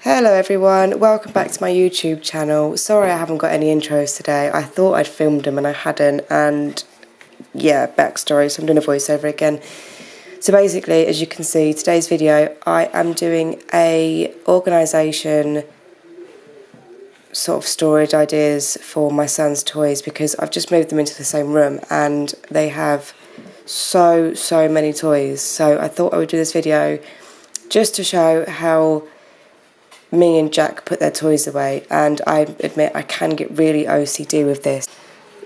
Hello everyone, welcome back to my YouTube channel. Sorry I haven't got any intros today. I thought I'd filmed them and I hadn't, and yeah, backstory, so I'm doing a voiceover again. So basically, as you can see, today's video, I am doing a organisation sort of storage ideas for my son's toys because I've just moved them into the same room and they have so many toys. So I thought I would do this video just to show how me and Jack put their toys away, and I admit I can get really OCD with this.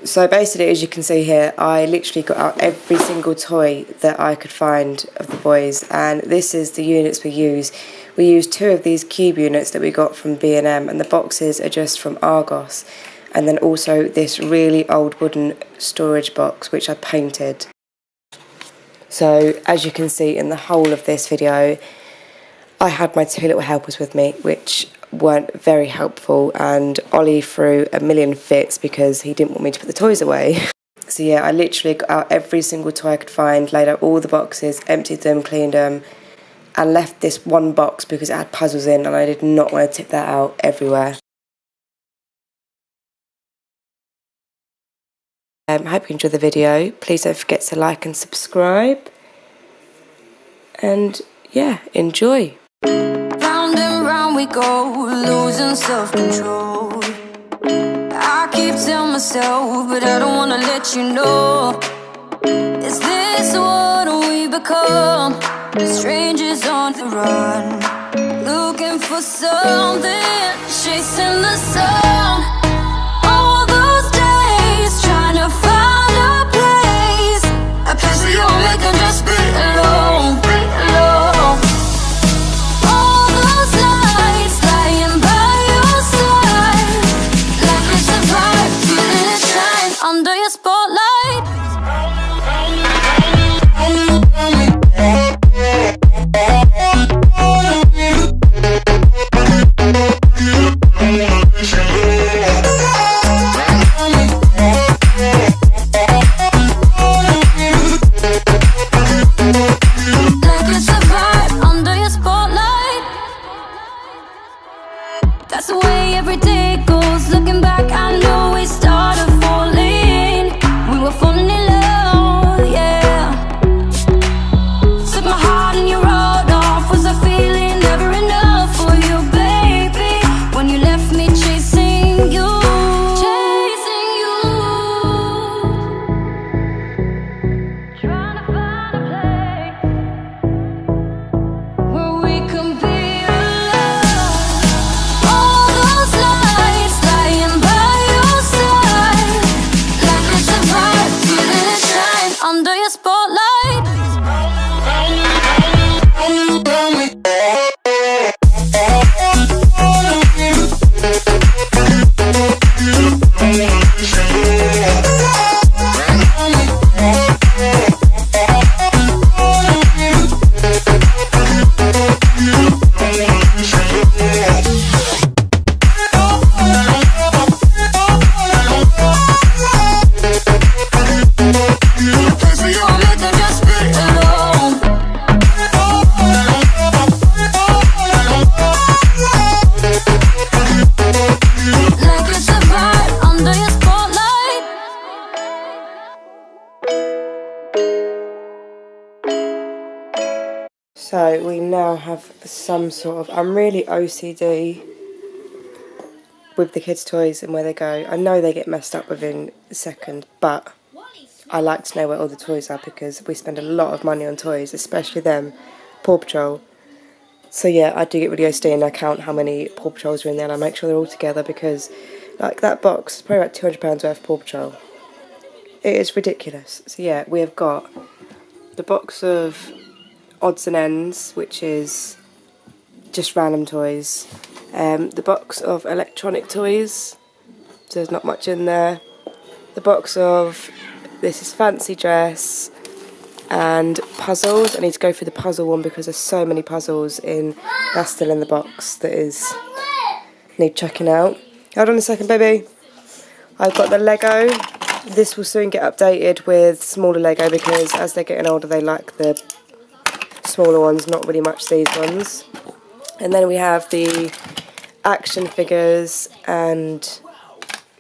So basically, as you can see here, I literally got out every single toy that I could find of the boys, and this is the units we use. We use 2 of these cube units that we got from B&M, and the boxes are just from Argos, and then also this really old wooden storage box which I painted. So as you can see in the whole of this video, I had my 2 little helpers with me, which weren't very helpful, and Ollie threw a million fits because he didn't want me to put the toys away. So yeah, I literally got out every single toy I could find, laid out all the boxes, emptied them, cleaned them, and left this one box because it had puzzles in and I did not want to tip that out everywhere. I hope you enjoyed the video. Please don't forget to like and subscribe. And yeah, enjoy. Round and round we go, losing self-control. I keep telling myself, but I don't wanna let you know. Is this what we become? Strangers on the run, looking for something, chasing the sun. All those days, trying to find a place where you won't make them just be alone. Under your spotlight, like it's a vibe. Under your spotlight, that's the way every day goes. Looking back, I know we started falling. We were falling in love, yeah. Took my heart and you rolled off. Was I feeling never enough for you, baby? When you left me chasing you, trying to find a place where we can be alone. All those nights lying by your side, like it's a vibe, feeling it shine under your spotlight. So we now have some sort of, I'm really OCD with the kids' toys and where they go. I know they get messed up within a second, but I like to know where all the toys are because we spend a lot of money on toys, especially them, Paw Patrol. So yeah, I do get really OCD and I count how many Paw Patrols are in there and I make sure they're all together because like that box is probably about £200 worth of Paw Patrol. It is ridiculous. So yeah, we have got the box of odds and ends, which is just random toys. The box of electronic toys, so there's not much in there. The box of, this is fancy dress, and puzzles. I need to go through the puzzle one because there's so many puzzles in, that's still in the box, that is, need checking out. Hold on a second, baby. I've got the Lego. This will soon get updated with smaller Lego because as they're getting older they like the smaller ones, not really much these ones. And then we have the action figures and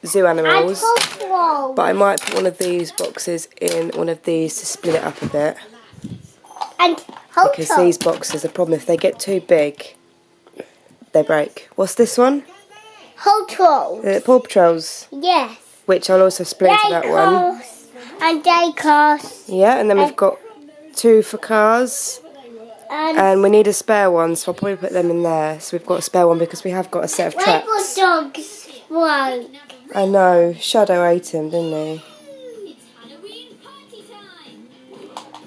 zoo animals. But I might put one of these boxes in one of these to split it up a bit. Because these boxes, the problem, if they get too big, they break. What's this one? Paw Patrol. Paw Patrols. Yes. Which I'll also split into that one. And day cars. Yeah, and then we've got 2 for cars. And we need a spare one, so I'll probably put them in there. So we've got a spare one because we have got a set of tracks. Dogs broke. I know, Shadow ate him, didn't he?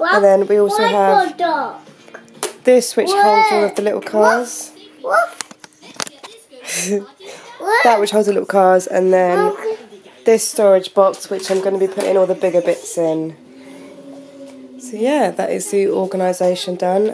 And then we also have this, which holds all of the little cars. That which holds the little cars, and then this storage box, which I'm going to be putting all the bigger bits in. So yeah, that is the organisation done.